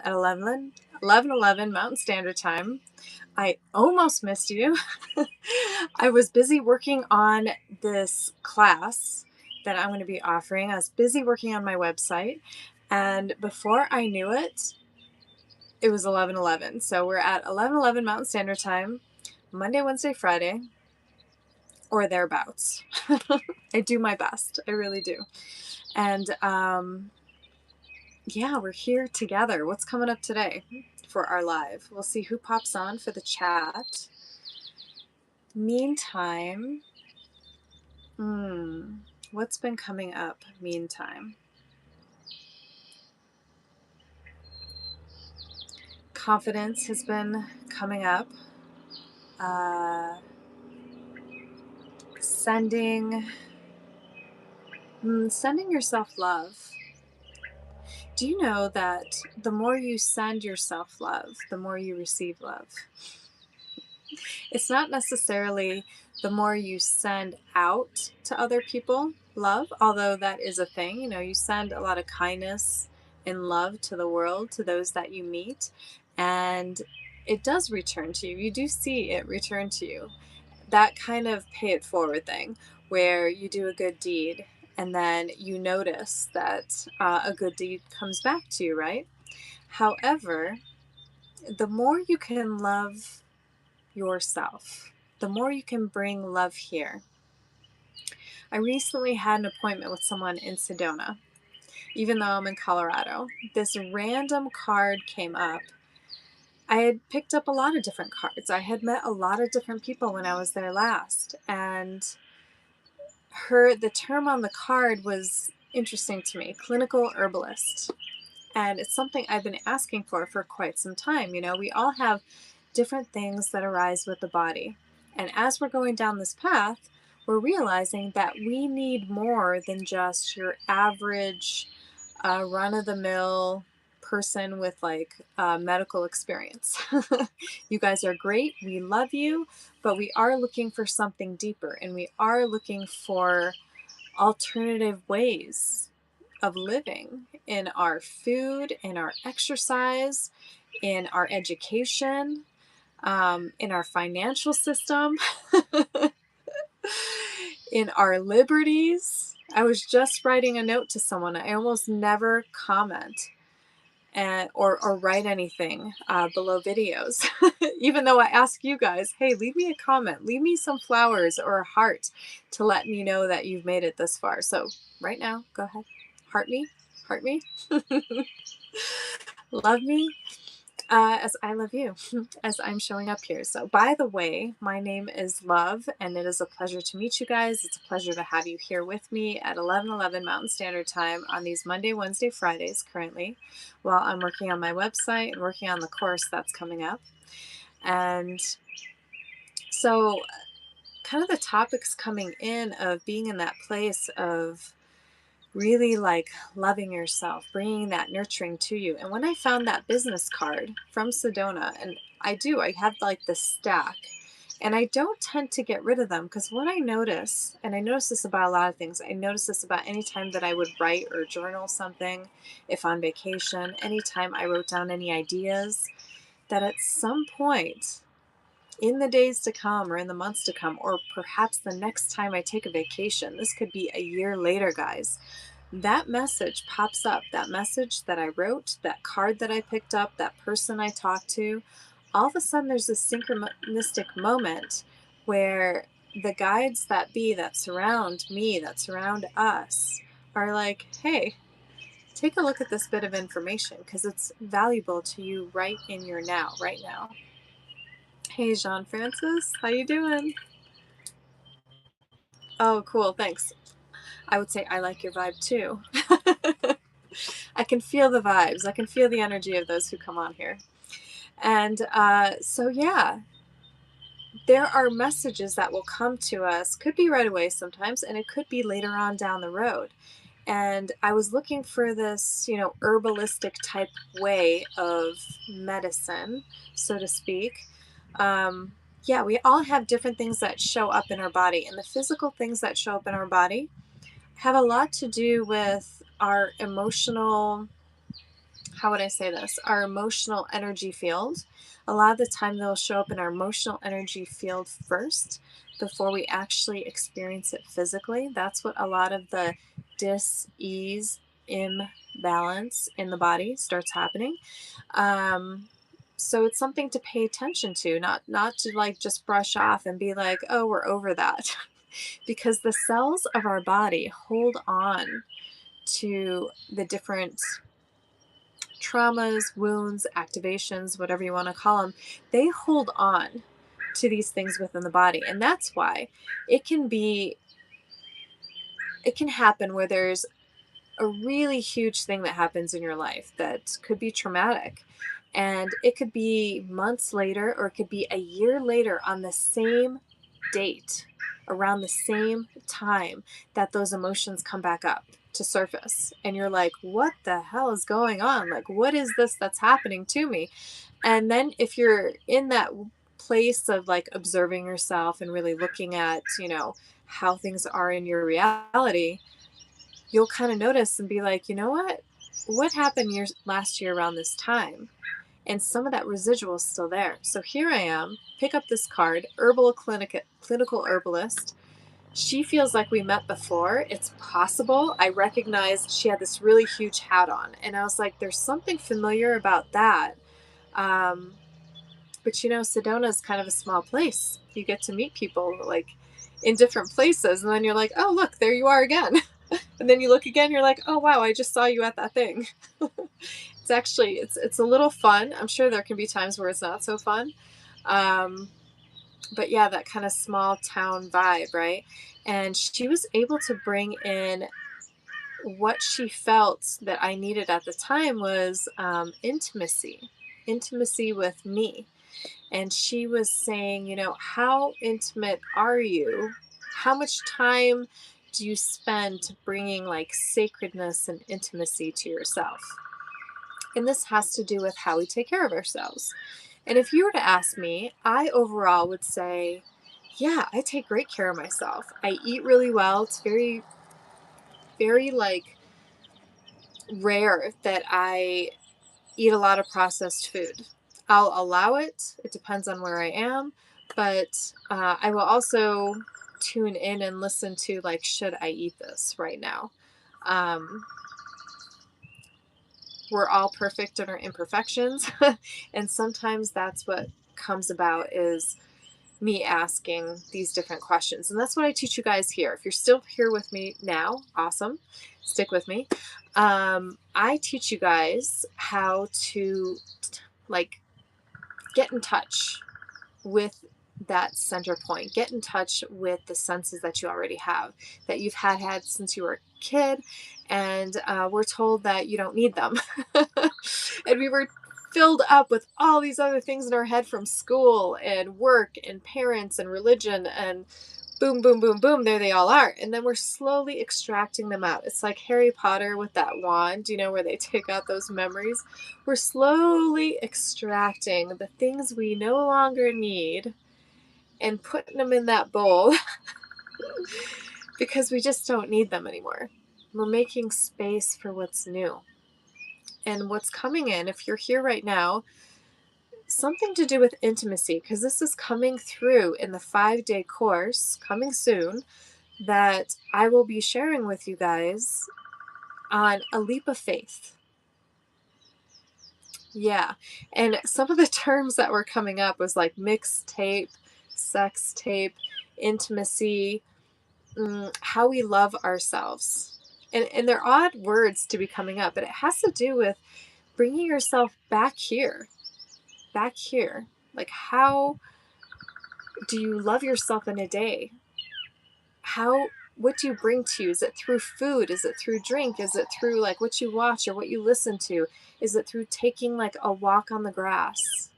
at 11:11 Mountain Standard Time. I almost missed you. I was busy working on this class that I'm going to be offering. I was busy working on my website, and before I knew it, it was 11:11. So we're at 11:11 Mountain Standard Time, Monday, Wednesday, Friday, or thereabouts. I do my best. I really do. And yeah, we're here together. What's coming up today for our live? We'll see who pops on for the chat. Meantime, what's been coming up meantime? Confidence has been coming up. Sending yourself love. Do you know that the more you send yourself love, the more you receive love? It's not necessarily the more you send out to other people love, although that is a thing. You know, you send a lot of kindness and love to the world, to those that you meet, and it does return to you. You do see it return to you. That kind of pay it forward thing where you do a good deed and then you notice that a good deed comes back to you, right? However, the more you can love yourself, the more you can bring love here. I recently had an appointment with someone in Sedona, even though I'm in Colorado. This random card came up. I had picked up a lot of different cards. I had met a lot of different people when I was there last, and the term on the card was interesting to me, clinical herbalist. And it's something I've been asking for quite some time. You know, we all have different things that arise with the body. And as we're going down this path, we're realizing that we need more than just your average run-of-the-mill person with like medical experience. You guys are great. We love you, but we are looking for something deeper, and we are looking for alternative ways of living in our food, in our exercise, in our education, in our financial system, in our liberties. I was just writing a note to someone. I almost never comment or write anything below videos, even though I ask you guys, hey, leave me a comment, leave me some flowers or a heart to let me know that you've made it this far. So right now, go ahead, heart me, love me. As I love you, as I'm showing up here. So, by the way, my name is Love, and it is a pleasure to meet you guys. It's a pleasure to have you here with me at 11:11 Mountain Standard Time on these Monday, Wednesday, Fridays currently, while I'm working on my website and working on the course that's coming up. And so, kind of the topics coming in of being in that place of really like loving yourself, bringing that nurturing to you. And when I found that business card from Sedona, and I have like the stack, and I don't tend to get rid of them because what I notice, and I notice this about a lot of things, I notice this about any time that I would write or journal something, if on vacation, anytime I wrote down any ideas, that at some point in the days to come or in the months to come, or perhaps the next time I take a vacation, this could be a year later, guys, that message pops up, that message that I wrote, that card that I picked up, that person I talked to. All of a sudden there's this synchronistic moment where the guides that surround me, that surround us, are like, hey, take a look at this bit of information because it's valuable to you right in your now, right now. Hey, Jean Francis, how you doing? Oh, cool, thanks. I would say I like your vibe too. I can feel the vibes. I can feel the energy of those who come on here. And so, yeah, there are messages that will come to us, could be right away sometimes, and it could be later on down the road. And I was looking for this, you know, herbalistic type way of medicine, so to speak. Yeah, we all have different things that show up in our body, and the physical things that show up in our body have a lot to do with our emotional how would I say this? Our emotional energy field. A lot of the time they'll show up in our emotional energy field first before we actually experience it physically. That's what a lot of the dis-ease, imbalance in the body starts happening. Um, so it's something to pay attention to, not to like just brush off and be like, oh, we're over that. Because the cells of our body hold on to the different traumas, wounds, activations, whatever you want to call them. They hold on to these things within the body. And that's why it can be, it can happen where there's a really huge thing that happens in your life that could be traumatic. And it could be months later, or it could be a year later on the same date, around the same time that those emotions come back up to surface. And you're like, what the hell is going on? Like, what is this that's happening to me? And then if you're in that place of like observing yourself and really looking at, how things are in your reality, you'll kind of notice and be like, you know what happened last year around this time? And some of that residual is still there. So here I am, pick up this card, clinical herbalist. She feels like we met before. It's possible. I recognized she had this really huge hat on. And I was like, there's something familiar about that. But Sedona is kind of a small place. You get to meet people like in different places. And then you're like, oh, look, there you are again. And then you look again, you're like, oh, wow, I just saw you at that thing. It's actually, it's a little fun. I'm sure there can be times where it's not so fun. But yeah, that kind of small town vibe, right? And she was able to bring in what she felt that I needed at the time was intimacy with me. And she was saying, how intimate are you? How much time do you spend bringing like sacredness and intimacy to yourself? And this has to do with how we take care of ourselves. And if you were to ask me, I overall would say, yeah, I take great care of myself. I eat really well. It's very, very like rare that I eat a lot of processed food. I'll allow it. It depends on where I am. But I will also tune in and listen to like, should I eat this right now? We're all perfect in our imperfections. And sometimes that's what comes about is me asking these different questions. And that's what I teach you guys here. If you're still here with me now, awesome. Stick with me. I teach you guys how to like get in touch with that center point. Get in touch with the senses that you already have, that you've had since you were a kid, and we're told that you don't need them. And we were filled up with all these other things in our head from school and work and parents and religion, and boom, boom, boom, boom, there they all are. And then we're slowly extracting them out. It's like Harry Potter with that wand, where they take out those memories. We're slowly extracting the things we no longer need and putting them in that bowl because we just don't need them anymore. We're making space for what's new. And what's coming in, if you're here right now, something to do with intimacy, because this is coming through in the 5-day course coming soon that I will be sharing with you guys on a leap of faith. Yeah. And some of the terms that were coming up was like mixtape, sex tape, intimacy, how we love ourselves. And they're odd words to be coming up, but it has to do with bringing yourself back here. Like, how do you love yourself in a day? What do you bring to you? Is it through food? Is it through drink? Is it through like what you watch or what you listen to? Is it through taking like a walk on the grass?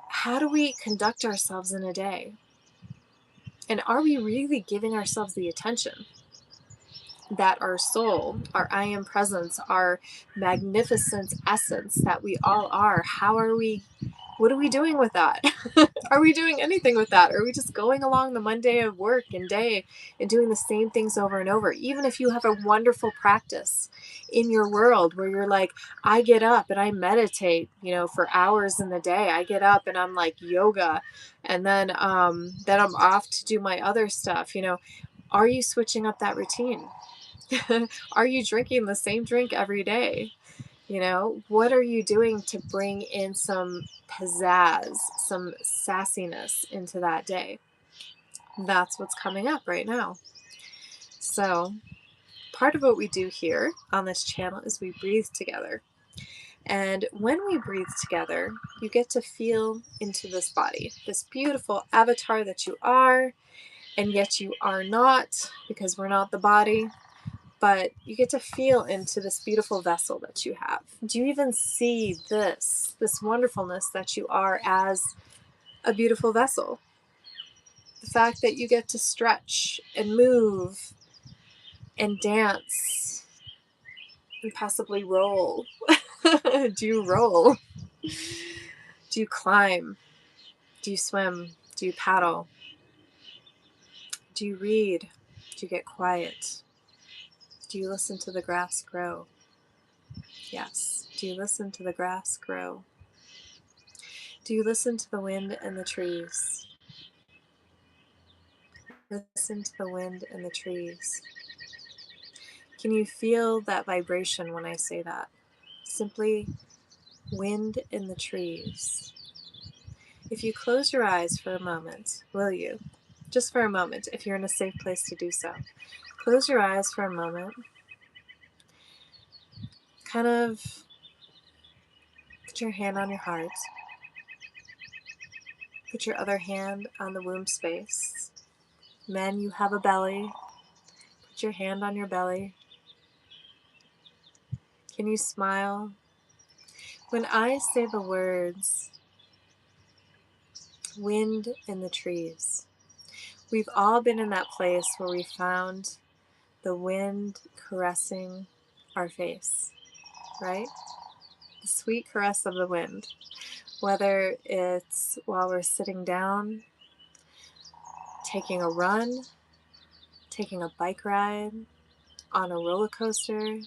How do we conduct ourselves in a day? And are we really giving ourselves the attention that our soul, our I am presence, our magnificent essence that we all are? What are we doing with that? Are we doing anything with that? Are we just going along the Monday of work and day and doing the same things over and over? Even if you have a wonderful practice, in your world where you're like, I get up and I meditate, for hours in the day. I get up and I'm like yoga, and then I'm off to do my other stuff. Are you switching up that routine? Are you drinking the same drink every day? What are you doing to bring in some pizzazz, some sassiness into that day? That's what's coming up right now. So part of what we do here on this channel is we breathe together. And when we breathe together, you get to feel into this body, this beautiful avatar that you are, and yet you are not, because we're not the body, but you get to feel into this beautiful vessel that you have. Do you even see this wonderfulness that you are as a beautiful vessel? The fact that you get to stretch and move and dance and possibly roll. Do you roll? Do you climb? Do you swim? Do you paddle? Do you read? Do you get quiet? Do you listen to the grass grow? Yes. Do you listen to the grass grow? Do you listen to the wind and the trees? Listen to the wind and the trees. Can you feel that vibration when I say that? Simply wind in the trees. If you close your eyes for a moment, will you? Just for a moment, if you're in a safe place to do so. Close your eyes for a moment. Kind of put your hand on your heart. Put your other hand on the womb space. Men, you have a belly. Put your hand on your belly. Can you smile? When I say the words, wind in the trees, we've all been in that place where we found the wind caressing our face, right? The sweet caress of the wind. Whether it's while we're sitting down, taking a run, taking a bike ride, on a roller coaster.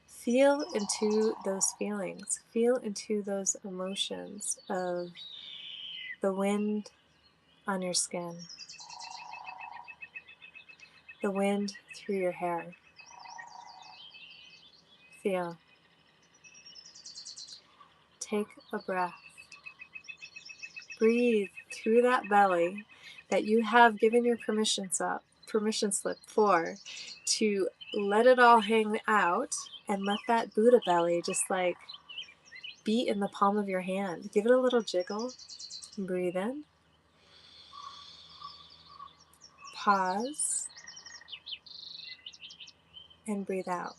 Feel into those feelings. Feel into those emotions of the wind on your skin, the wind through your hair. Feel. Take a breath. Breathe through that belly that you have given your permission slip for, to let it all hang out, and let that Buddha belly just like beat in the palm of your hand. Give it a little jiggle. Breathe in. Pause. And breathe out.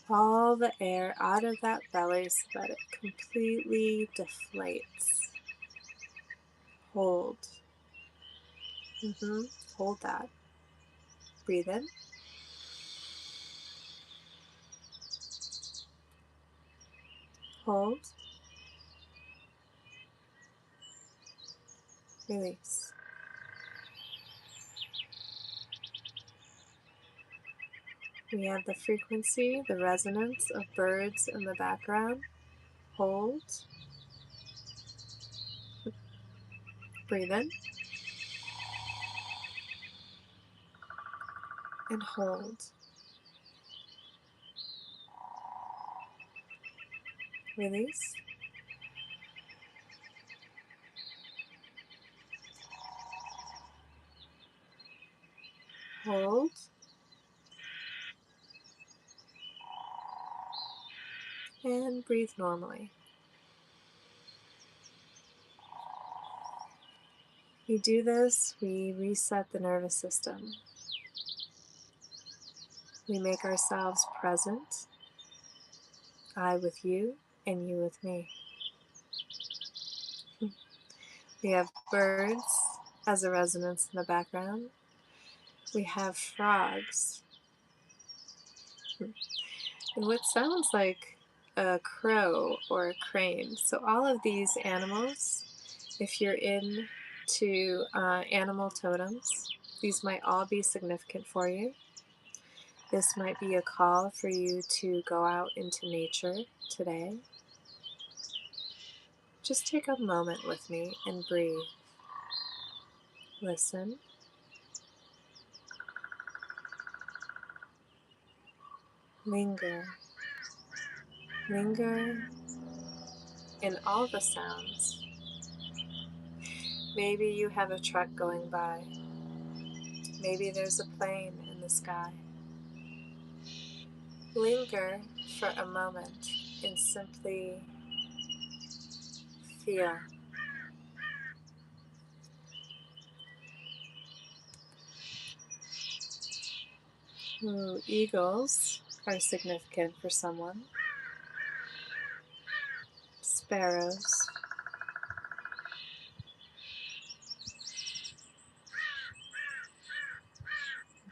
All the air out of that belly so that it completely deflates. Hold. Hold that. Breathe in. Hold. Release. We have the frequency, the resonance of birds in the background. Hold. Breathe in. And hold. Release. Hold. And breathe normally. We do this, we reset the nervous system. We make ourselves present. I with you and you with me. We have birds as a resonance in the background. We have frogs. And what sounds like a crow or a crane. So all of these animals, if you're into animal totems, These might all be significant for you. This might be a call for you to go out into nature today. Just take a moment with me and breathe. Listen. Linger. Linger in all the sounds. Maybe you have a truck going by. Maybe there's a plane in the sky. Linger for a moment and simply feel. Ooh, eagles are significant for someone. Sparrows.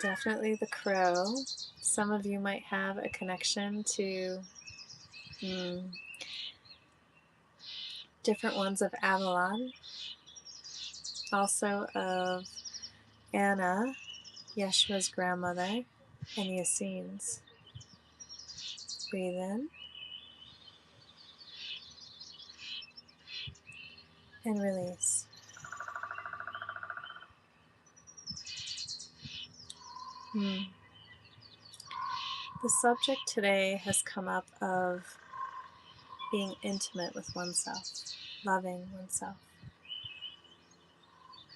Definitely the crow. Some of you might have a connection to different ones of Avalon. Also of Anna, Yeshua's grandmother, and the Essenes. Breathe in and release. The subject today has come up of being intimate with oneself, loving oneself.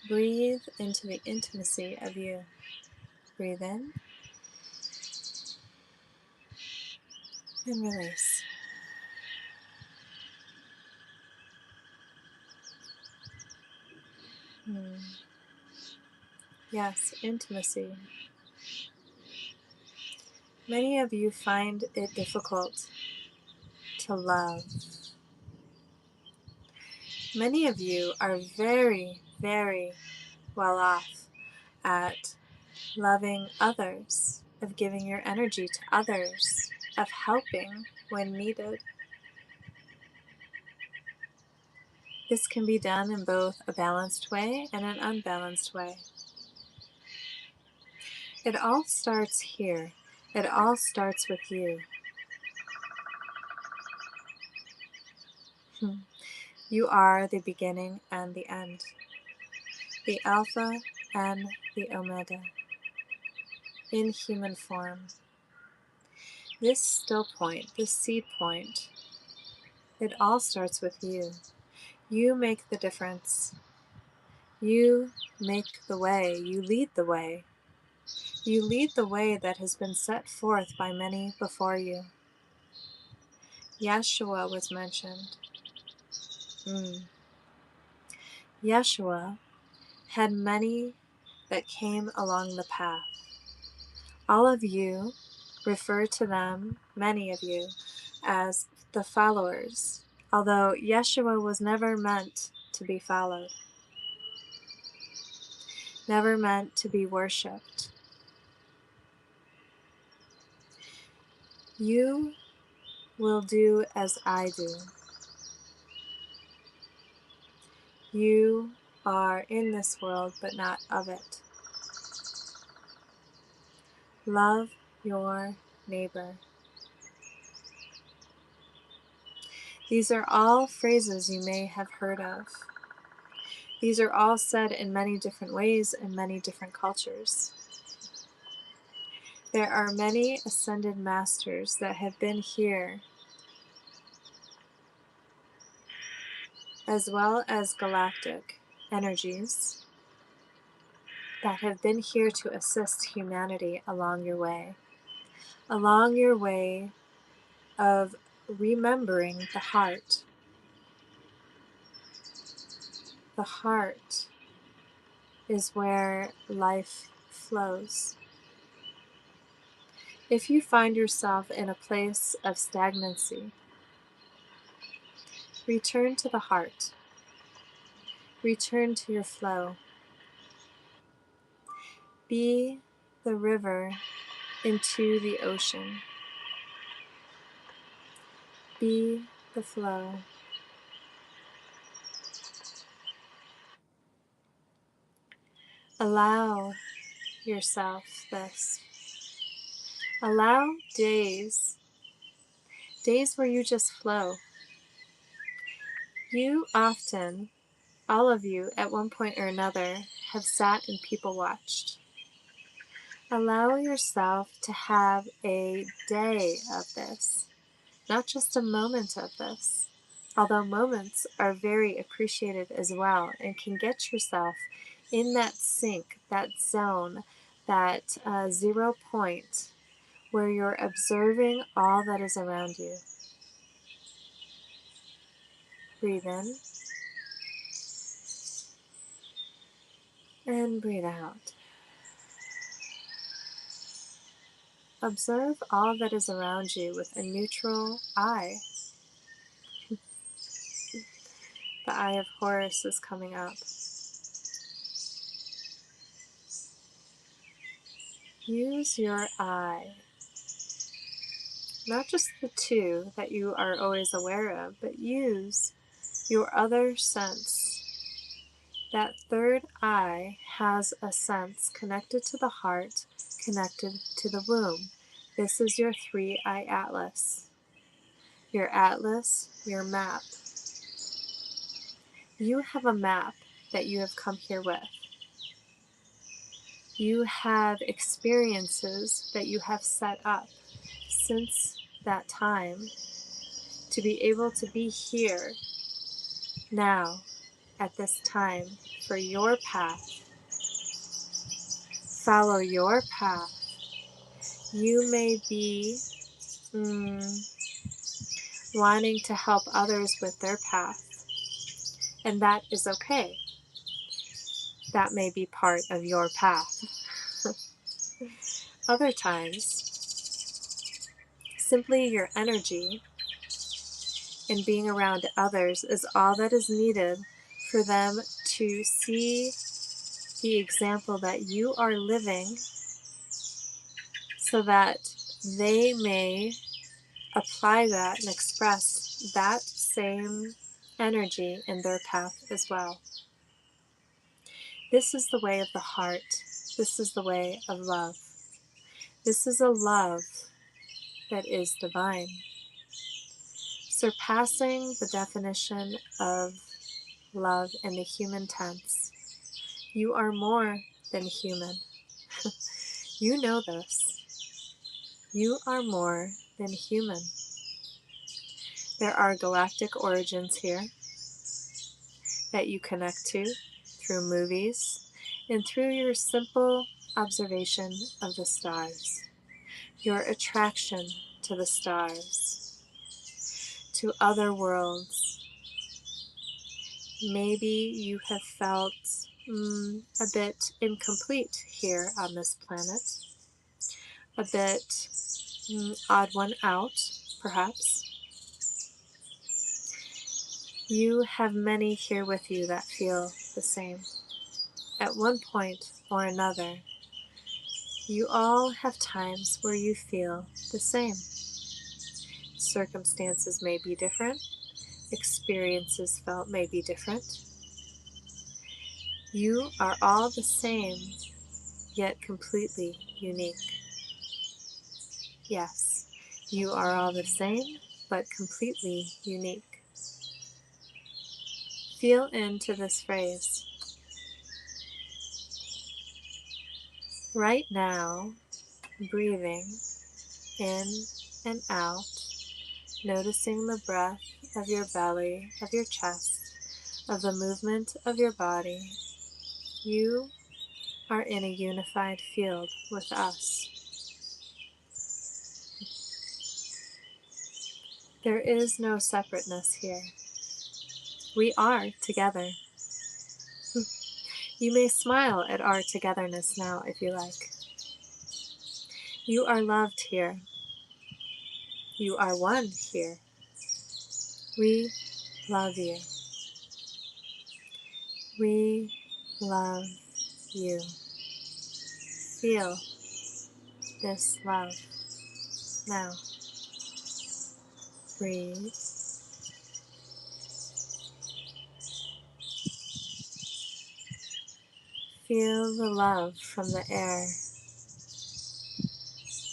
Breathe into the intimacy of you. Breathe in and release. Yes, intimacy. Many of you find it difficult to love. Many of you are very, very well off at loving others, of giving your energy to others, of helping when needed. This can be done in both a balanced way and an unbalanced way. It all starts here. It all starts with you. You are the beginning and the end, the Alpha and the Omega, in human form. This still point, this seed point, it all starts with you. You make the difference. You make the way. You lead the way. You lead the way that has been set forth by many before you. Yeshua was mentioned. Yeshua had many that came along the path. All of you refer to them, many of you, as the followers, although Yeshua was never meant to be followed, never meant to be worshipped. You will do as I do. You are in this world, but not of it. Love your neighbor. These are all phrases you may have heard of. These are all said in many different ways in many different cultures. There are many ascended masters that have been here, as well as galactic energies that have been here to assist humanity along your way of remembering the heart. The heart is where life flows. If you find yourself in a place of stagnancy, return to the heart. Return to your flow. Be the river into the ocean. Be the flow. Allow yourself this. Allow days where you just flow. You often, all of you at one point or another, have sat and people watched. Allow yourself to have a day of this, not just a moment of this. Although moments are very appreciated as well and can get yourself in that sync, that zone, that 0 point where you're observing all that is around you. Breathe in and breathe out. Observe all that is around you with a neutral eye. The eye of Horus is coming up. Use your eye. Not just the two that you are always aware of, but use your other sense. That third eye has a sense connected to the heart, connected to the womb. This is your 3-eye atlas. Your atlas, your map. You have a map that you have come here with. You have experiences that you have set up since that time to be able to be here now at this time for your path. Follow your path. You may be wanting to help others with their path, and that is okay. That may be part of your path. Other times, simply your energy and being around others is all that is needed for them to see the example that you are living so that they may apply that and express that same energy in their path as well. This is the way of the heart. This is the way of love. This is a love that is divine, surpassing the definition of love in the human tense. You are more than human. You know this. You are more than human. There are galactic origins here that you connect to through movies and through your simple observation of the stars, your attraction to the stars, to other worlds. Maybe you have felt a bit incomplete here on this planet, a bit odd one out, perhaps. You have many here with you that feel the same. At one point or another, you all have times where you feel the same. Circumstances may be different. Experiences felt may be different. You are all the same, yet completely unique. Yes, you are all the same, but completely unique. Feel into this phrase. Right now, breathing in and out, noticing the breath of your belly, of your chest, of the movement of your body. You are in a unified field with us. There is no separateness here. We are together. You may smile at our togetherness now if you like. You are loved here. You are one here. We love you. We love you. Feel this love now. Breathe. Feel the love from the air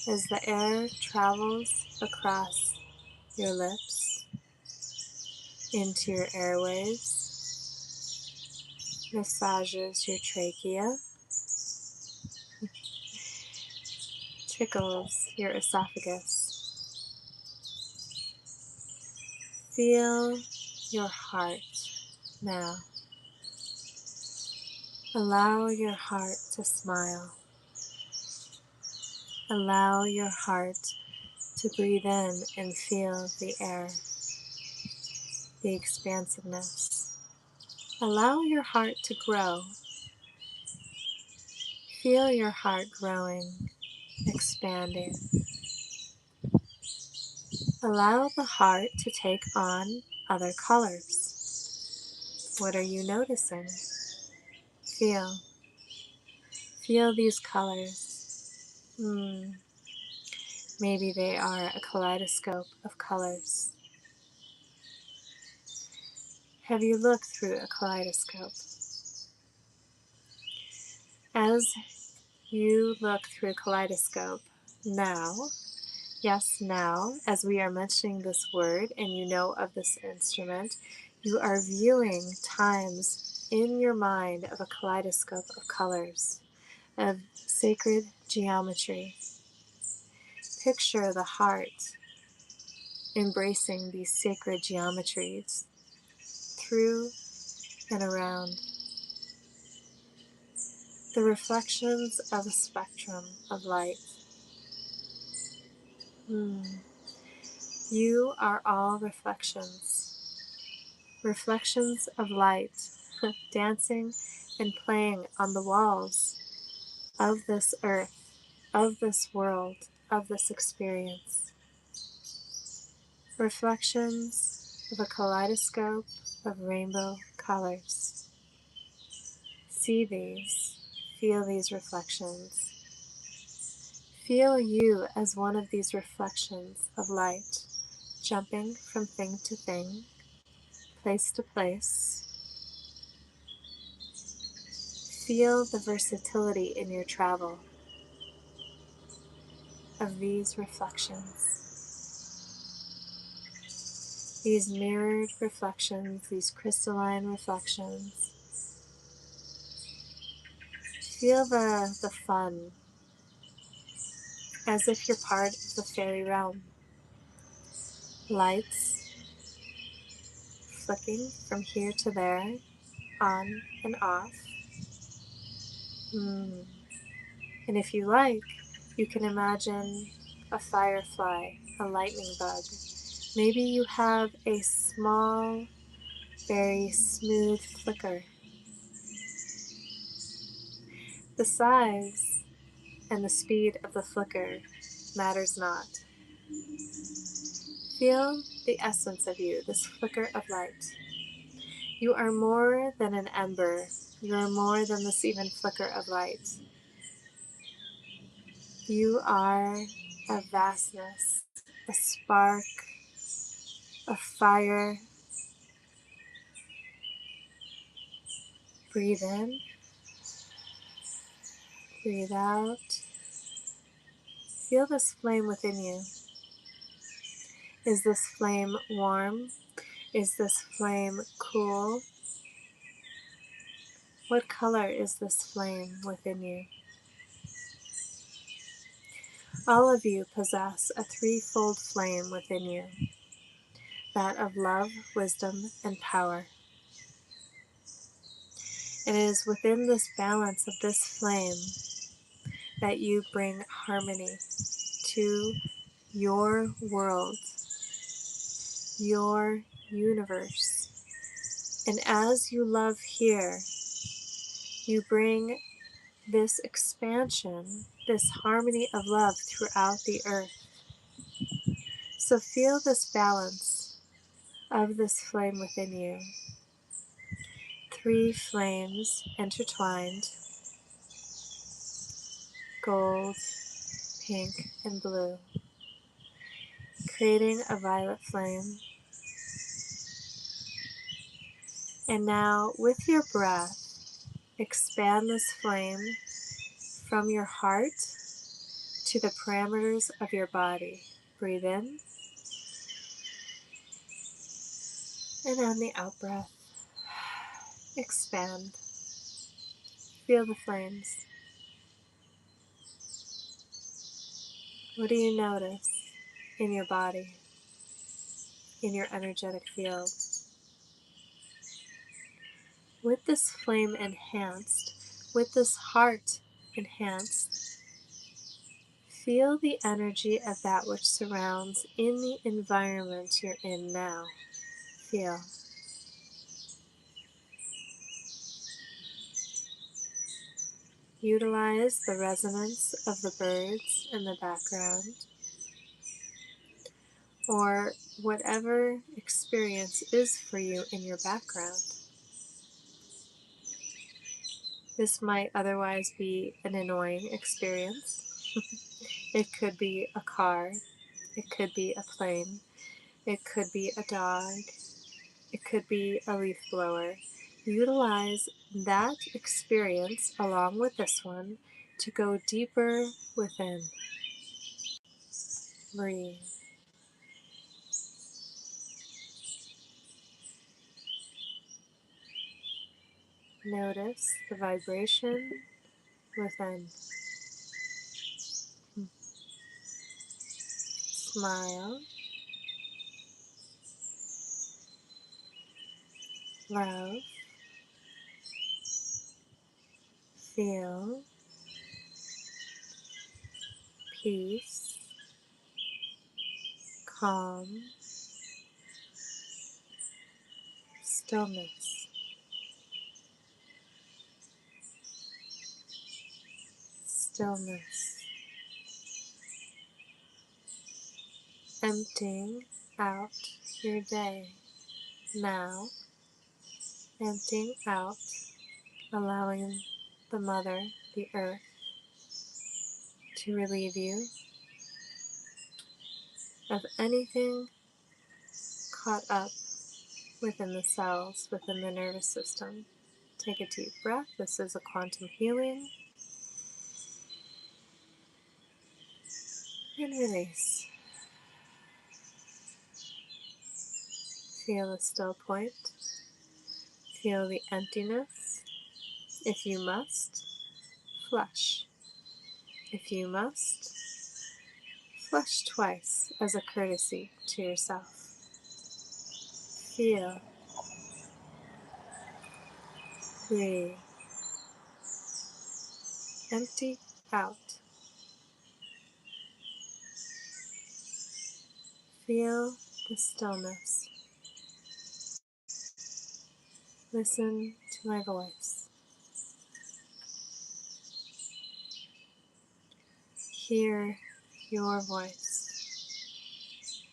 as the air travels across your lips into your airways, massages your trachea, tickles your esophagus. Feel your heart now. Allow your heart to smile. Allow your heart to breathe in and feel the air, the expansiveness. Allow your heart to grow. Feel your heart growing, expanding. Allow the heart to take on other colors. What are you noticing? Feel. Feel these colors. Maybe they are a kaleidoscope of colors. Have you looked through a kaleidoscope? As you look through a kaleidoscope now, yes, now, as we are mentioning this word and you know of this instrument, you are viewing times in your mind of a kaleidoscope of colors, of sacred geometry. Picture the heart embracing these sacred geometries through and around. The reflections of a spectrum of light. You are all reflections. Reflections of light, dancing and playing on the walls of this earth, of this world, of this experience. Reflections of a kaleidoscope of rainbow colors. See these, feel these reflections. Feel you as one of these reflections of light, jumping from thing to thing, place to place. Feel the versatility in your travel of these reflections, these mirrored reflections, these crystalline reflections. Feel the fun, as if you're part of the fairy realm. Lights flicking from here to there, on and off. And if you like, you can imagine a firefly, a lightning bug. Maybe you have a small, very smooth flicker. The size and the speed of the flicker matters not. Feel the essence of you, this flicker of light. You are more than an ember. You are more than this even flicker of light. You are a vastness, a spark, a fire. Breathe in, breathe out. Feel this flame within you. Is this flame warm? Is this flame cool? What color is this flame within you? All of you possess a threefold flame within you, that of love, wisdom, and power. And it is within this balance of this flame that you bring harmony to your world, your universe. And as you love here, you bring this expansion, this harmony of love throughout the earth. So feel this balance of this flame within you. Three flames intertwined, gold, pink, and blue, creating a violet flame. And now, with your breath, Expand this flame from your heart to the parameters of your body. Breathe in, and on the out breath, expand. Feel the flames. What do you notice in your body, in your energetic field? With this flame enhanced, with this heart enhanced, feel the energy of that which surrounds in the environment you're in now. Feel. Utilize the resonance of the birds in the background, or whatever experience is for you in your background. This might otherwise be an annoying experience. It could be a car, it could be a plane, it could be a dog, it could be a leaf blower. Utilize that experience along with this one to go deeper within. Breathe. Notice the vibration within. Smile. Love. Feel. Peace. Calm. Stillness. Stillness. Emptying out your day. Now, emptying out, allowing the Mother, the Earth, to relieve you of anything caught up within the cells, within the nervous system. Take a deep breath. This is a quantum healing. And release. Feel the still point. Feel the emptiness. If you must, flush. If you must, flush twice as a courtesy to yourself. Feel. Breathe. Empty out. Feel the stillness. Listen to my voice. Hear your voice,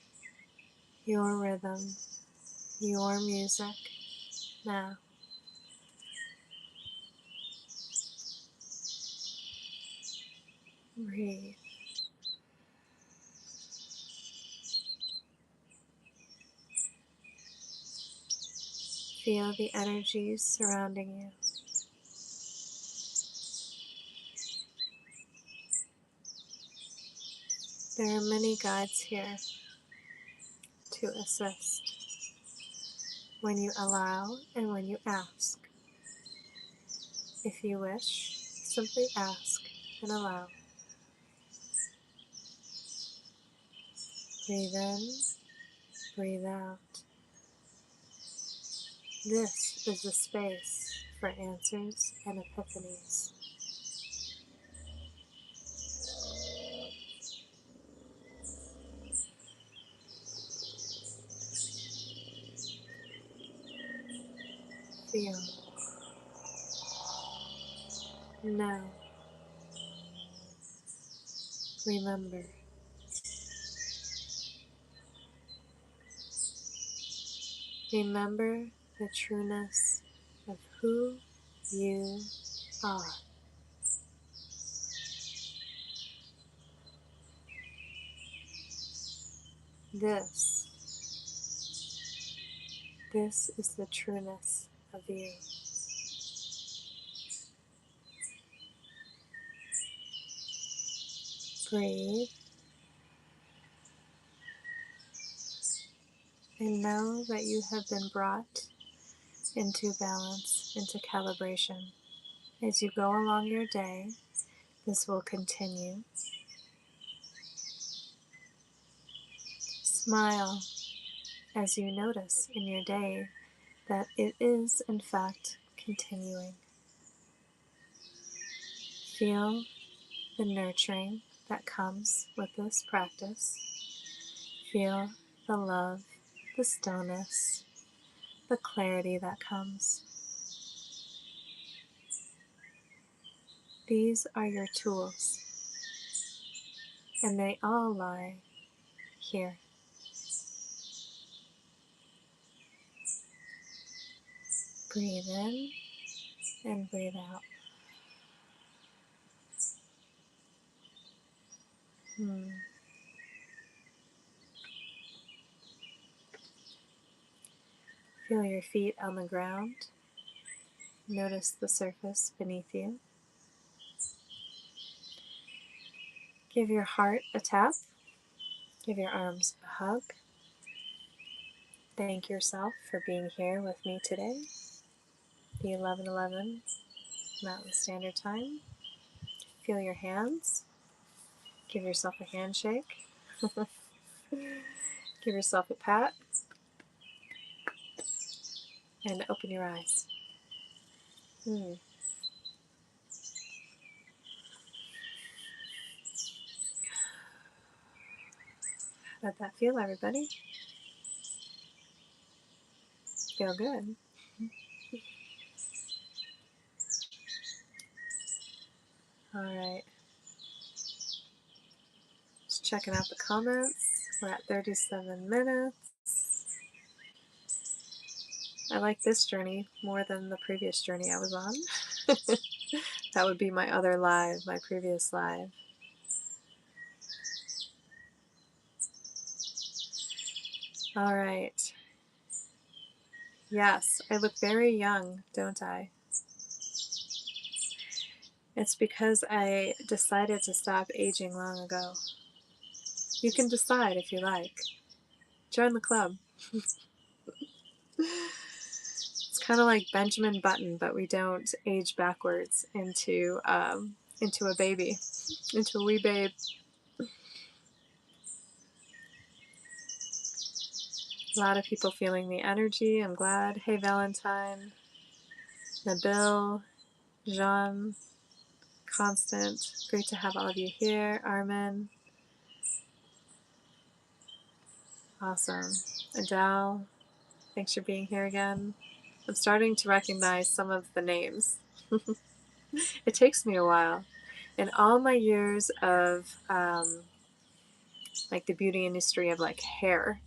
your rhythm, your music now. Breathe. Feel the energies surrounding you. There are many guides here to assist when you allow and when you ask. If you wish, simply ask and allow. Breathe in, breathe out. This is the space for answers and epiphanies. Feel. Know. Remember. Remember the trueness of who you are. This is the trueness of you. Breathe. And know that you have been brought into balance, into calibration. As you go along your day, this will continue. Smile as you notice in your day that it is, in fact, continuing. Feel the nurturing that comes with this practice. Feel the love, the stillness, the clarity that comes. These are your tools, and they all lie here. Breathe in and breathe out. Feel your feet on the ground. Notice the surface beneath you. Give your heart a tap. Give your arms a hug. Thank yourself for being here with me today. The 11:11 Mountain Standard Time. Feel your hands. Give yourself a handshake. Give yourself a pat. And open your eyes. How did that feel, everybody? Feel good. All right. Just checking out the comments. We're at 37 minutes. I like this journey more than the previous journey I was on. That would be my other live, my previous live. All right. Yes, I look very young, don't I? It's because I decided to stop aging long ago. You can decide if you like. Join the club. It's kind of like Benjamin Button, but we don't age backwards into a baby, into a wee babe. A lot of people feeling the energy. I'm glad. Hey, Valentine, Nabil, Jean, Constant. Great to have all of you here. Armin. Awesome. Adele, thanks for being here again. I'm starting to recognize some of the names. It takes me a while. In all my years of like the beauty industry of like hair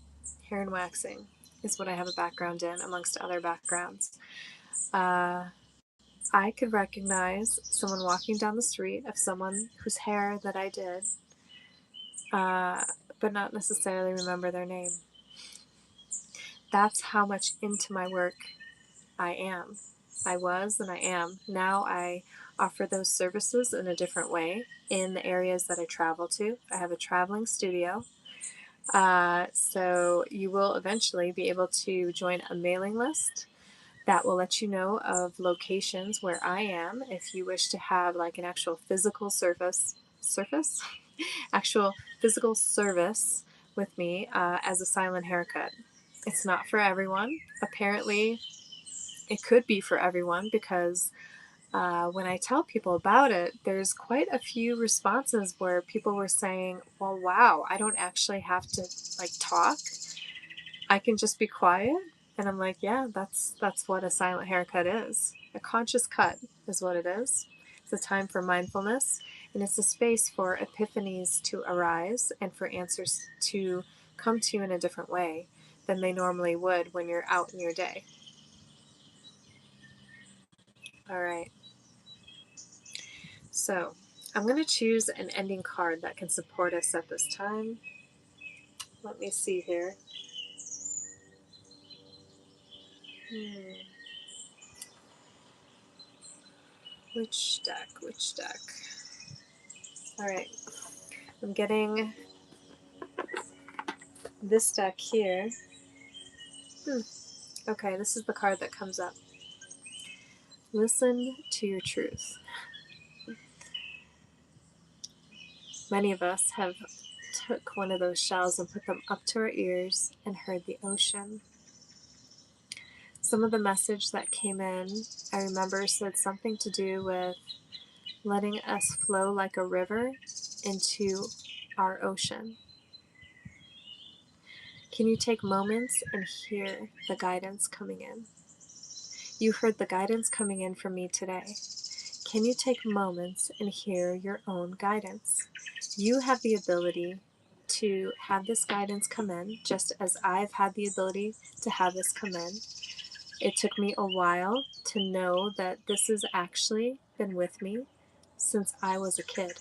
and waxing is what I have a background in amongst other backgrounds. I could recognize someone walking down the street of someone whose hair that I did, but not necessarily remember their name. That's how much into my work I am. I was and I am. Now I offer those services in a different way in the areas that I travel to. I have a traveling studio. So you will eventually be able to join a mailing list that will let you know of locations where I am if you wish to have like an actual physical actual physical service with me as a silent haircut. It's not for everyone. Apparently, it could be for everyone because when I tell people about it, there's quite a few responses where people were saying, well, wow, I don't actually have to like talk. I can just be quiet. And I'm like, yeah, that's what a silent haircut is. A conscious cut is what it is. It's a time for mindfulness, and it's a space for epiphanies to arise and for answers to come to you in a different way than they normally would when you're out in your day. All right. So I'm going to choose an ending card that can support us at this time. Let me see here. Which deck? All right. I'm getting this deck here. Okay, this is the card that comes up. Listen to your truth. Many of us have took one of those shells and put them up to our ears and heard the ocean. Some of the message that came in, I remember, said something to do with letting us flow like a river into our ocean. Can you take moments and hear the guidance coming in? You heard the guidance coming in from me today. Can you take moments and hear your own guidance? You have the ability to have this guidance come in, just as I've had the ability to have this come in. It took me a while to know that this has actually been with me since I was a kid.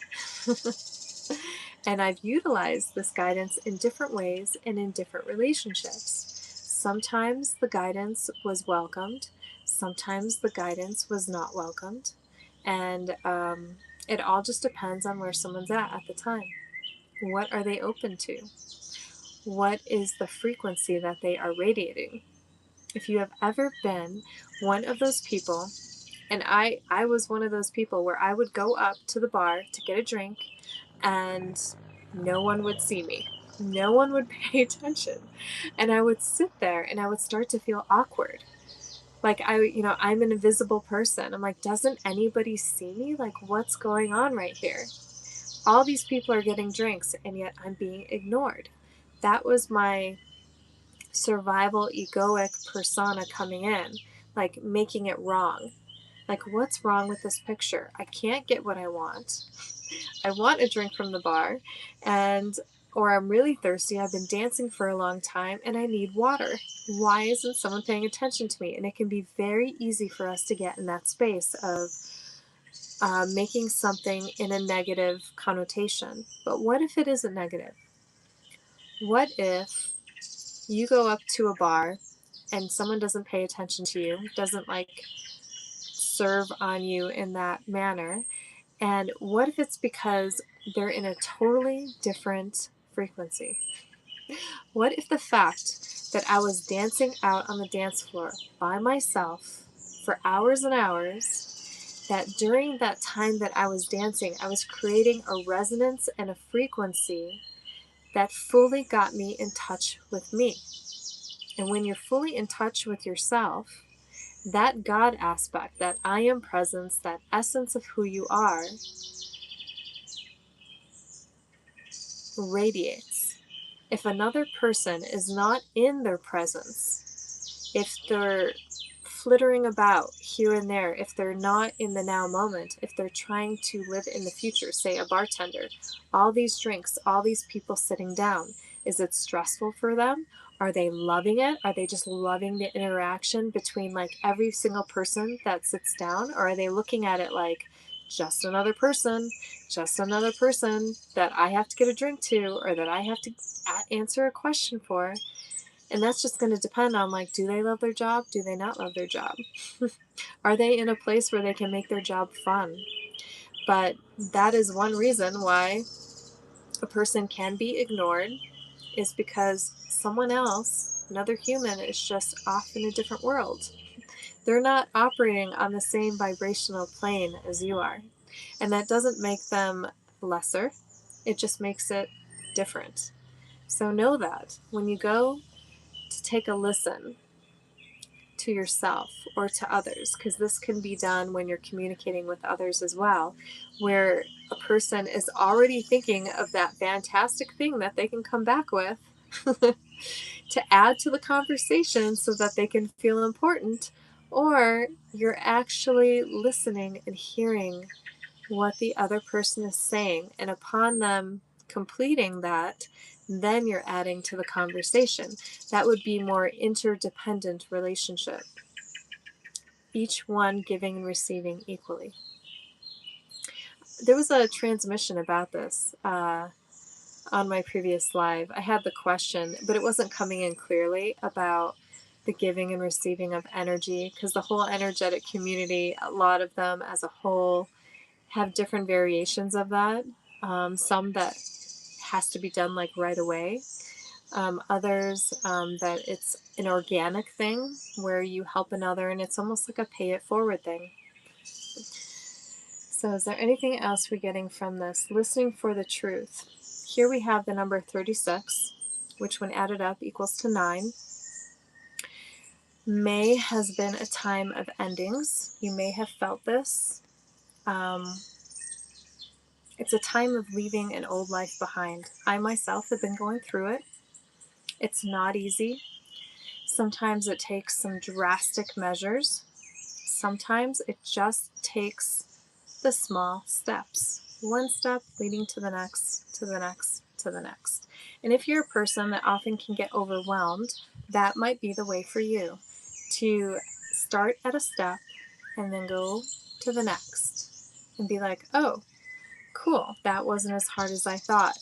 And I've utilized this guidance in different ways and in different relationships. Sometimes the guidance was welcomed, sometimes the guidance was not welcomed, and it all just depends on where someone's at the time. What are they open to? What is the frequency that they are radiating? If you have ever been one of those people, and I was one of those people where I would go up to the bar to get a drink and no one would see me. No one would pay attention. And I would sit there and I would start to feel awkward. Like I'm an invisible person. I'm like, doesn't anybody see me? Like, what's going on right here? All these people are getting drinks and yet I'm being ignored. That was my survival egoic persona coming in, like making it wrong. Like, what's wrong with this picture? I can't get what I want. I want a drink from the bar, or I'm really thirsty. I've been dancing for a long time and I need water. Why isn't someone paying attention to me? And it can be very easy for us to get in that space of making something in a negative connotation. But what if it isn't negative? What if you go up to a bar and someone doesn't pay attention to you, doesn't serve on you in that manner? And what if it's because they're in a totally different frequency? What if the fact that I was dancing out on the dance floor by myself for hours and hours, that during that time that I was dancing, I was creating a resonance and a frequency that fully got me in touch with me? And when you're fully in touch with yourself, that God aspect, that I am presence, that essence of who you are, radiates. If another person is not in their presence, if they're flittering about here and there, if they're not in the now moment, if they're trying to live in the future, say a bartender, all these drinks, all these people sitting down, is it stressful for them? Are they loving it? Are they just loving the interaction between every single person that sits down? Or are they looking at it like just another person that I have to get a drink to, or that I have to answer a question for? And that's just going to depend on do they love their job? Do they not love their job? Are they in a place where they can make their job fun? But that is one reason why a person can be ignored, is because someone else, another human, is just off in a different world. They're not operating on the same vibrational plane as you are. And that doesn't make them lesser. It just makes it different. So know that when you go to take a listen to yourself or to others, because this can be done when you're communicating with others as well, where a person is already thinking of that fantastic thing that they can come back with to add to the conversation so that they can feel important, or you're actually listening and hearing what the other person is saying, and upon them completing that, then you're adding to the conversation. That would be more interdependent relationship, each one giving and receiving equally. There was a transmission about this on my previous live. I had the question, but it wasn't coming in clearly about the giving and receiving of energy, because the whole energetic community, a lot of them as a whole, have different variations of that. Some that has to be done like right away. Others that it's an organic thing where you help another and it's almost like a pay it forward thing. So is there anything else we're getting from this? Listening for the truth. Here we have the number 36, which when added up equals to 9. May has been a time of endings. You may have felt this. It's a time of leaving an old life behind. I myself have been going through it. It's not easy. Sometimes it takes some drastic measures. Sometimes it just takes the small steps. One step leading to the next, to the next, to the next. And if you're a person that often can get overwhelmed, that might be the way for you to start at a step and then go to the next and be like, oh, cool, that wasn't as hard as I thought.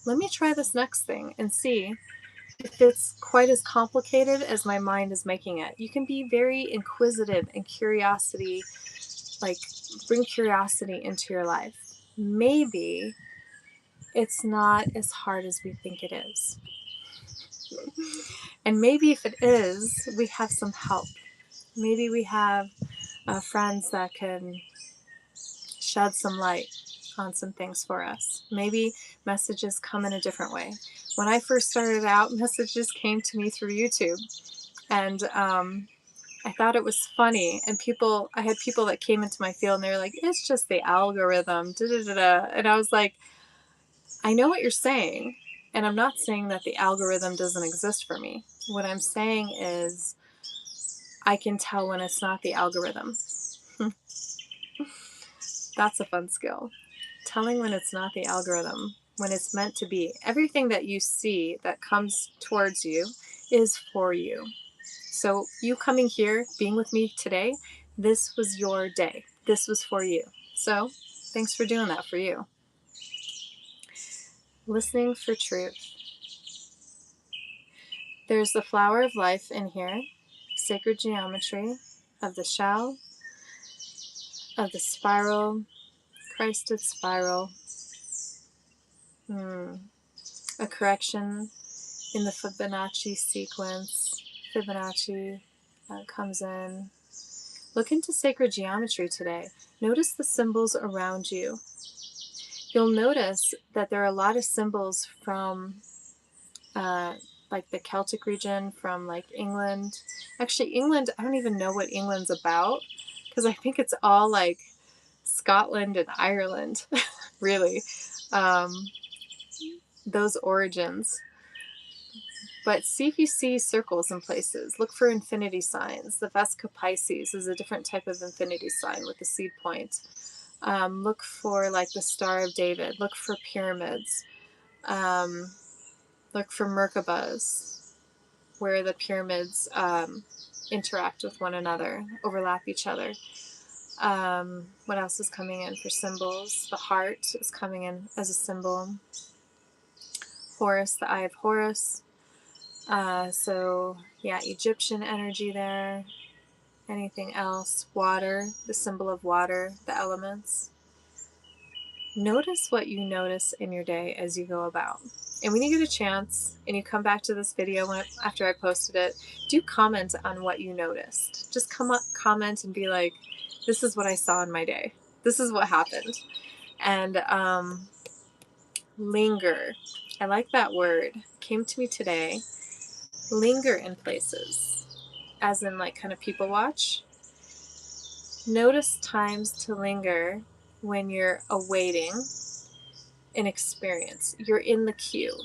Let me try this next thing and see if it's quite as complicated as my mind is making it. You can be very inquisitive and curiosity, like bring curiosity into your life. Maybe it's not as hard as we think it is. And maybe if it is, we have some help. Maybe we have friends that can shed some light on some things for us. Maybe messages come in a different way. When I first started out, messages came to me through YouTube. And I thought it was funny. And I had people that came into my field and they were like, it's just the algorithm, da da da da. And I was like, I know what you're saying. And I'm not saying that the algorithm doesn't exist for me. What I'm saying is I can tell when it's not the algorithm. That's a fun skill. Telling when it's not the algorithm, when it's meant to be. Everything that you see that comes towards you is for you. So you coming here, being with me today, this was your day. This was for you. So thanks for doing that for you. Listening for truth. There's the flower of life in here, sacred geometry of the shell, of the spiral, Christed spiral, a correction in the Fibonacci sequence. Fibonacci comes in. Look into sacred geometry today. Notice the symbols around you. You'll notice that there are a lot of symbols from like the Celtic region, from like England. Actually, England, I don't even know what England's about because I think it's all like Scotland and Ireland, really. Those origins. But see if you see circles in places. Look for infinity signs. The Vesca Pisces is a different type of infinity sign with the seed point. Look for like the Star of David. Look for pyramids. Look for Merkabahs, where the pyramids interact with one another, overlap each other. What else is coming in for symbols? The heart is coming in as a symbol. Horus, the Eye of Horus. So yeah, Egyptian energy there. Anything else? Water, the symbol of water, the elements. Notice what you notice in your day as you go about. And when you get a chance and you come back to this video after I posted it, do comment on what you noticed. Just comment and be like, this is what I saw in my day. This is what happened. And linger. I like that word. It came to me today. Linger in places. As in like kind of people watch. Notice times to linger when you're awaiting an experience. You're in the queue.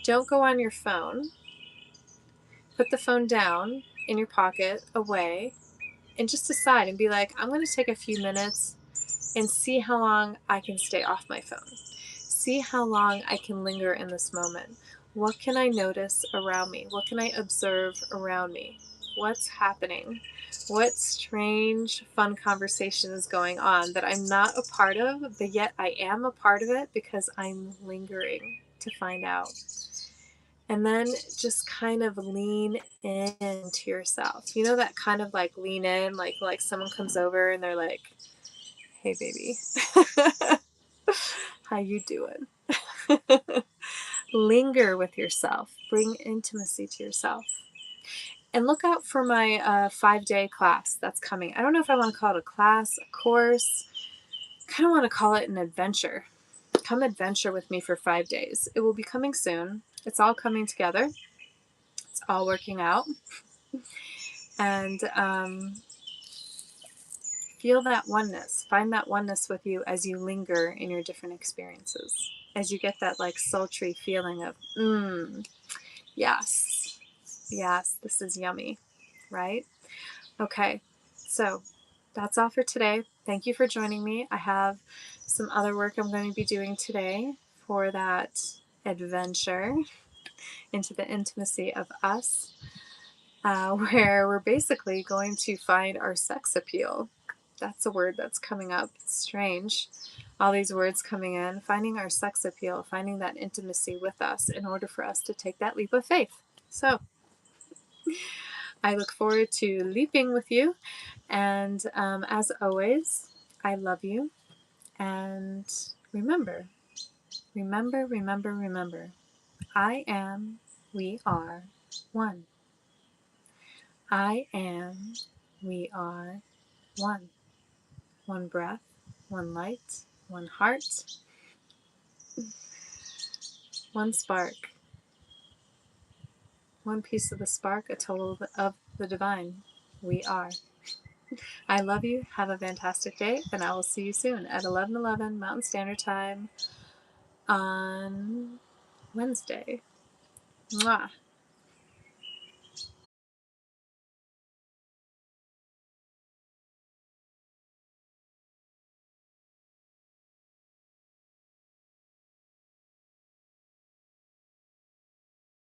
Don't go on your phone. Put the phone down in your pocket, away, and just decide and be like, I'm going to take a few minutes and see how long I can stay off my phone. See how long I can linger in this moment. What can I notice around me? What can I observe around me? What's happening? What strange, fun conversation is going on that I'm not a part of, but yet I am a part of it because I'm lingering to find out. And then just kind of lean into yourself. You know that kind of like lean in, like someone comes over and they're like, hey baby, how you doing? Linger with yourself. Bring intimacy to yourself. And look out for my 5-day class that's coming. I don't know if I want to call it a class, a course. I kind of want to call it an adventure. Come adventure with me for 5 days. It will be coming soon. It's all coming together. It's all working out. And feel that oneness. Find that oneness with you as you linger in your different experiences. As you get that like sultry feeling of, yes, yes, this is yummy, right? Okay, so that's all for today. Thank you for joining me. I have some other work I'm going to be doing today for that adventure into the intimacy of us, where we're basically going to find our sex appeal. That's a word that's coming up. It's strange. All these words coming in, finding our sex appeal, finding that intimacy with us in order for us to take that leap of faith. So I look forward to leaping with you. And as always, I love you. And remember, remember, remember, remember, I am, we are one. I am, we are one. One breath, one light, one heart, one spark. One piece of the spark, a total of the divine. We are. I love you. Have a fantastic day, and I will see you soon at 11:11 Mountain Standard Time on Wednesday. Mwah.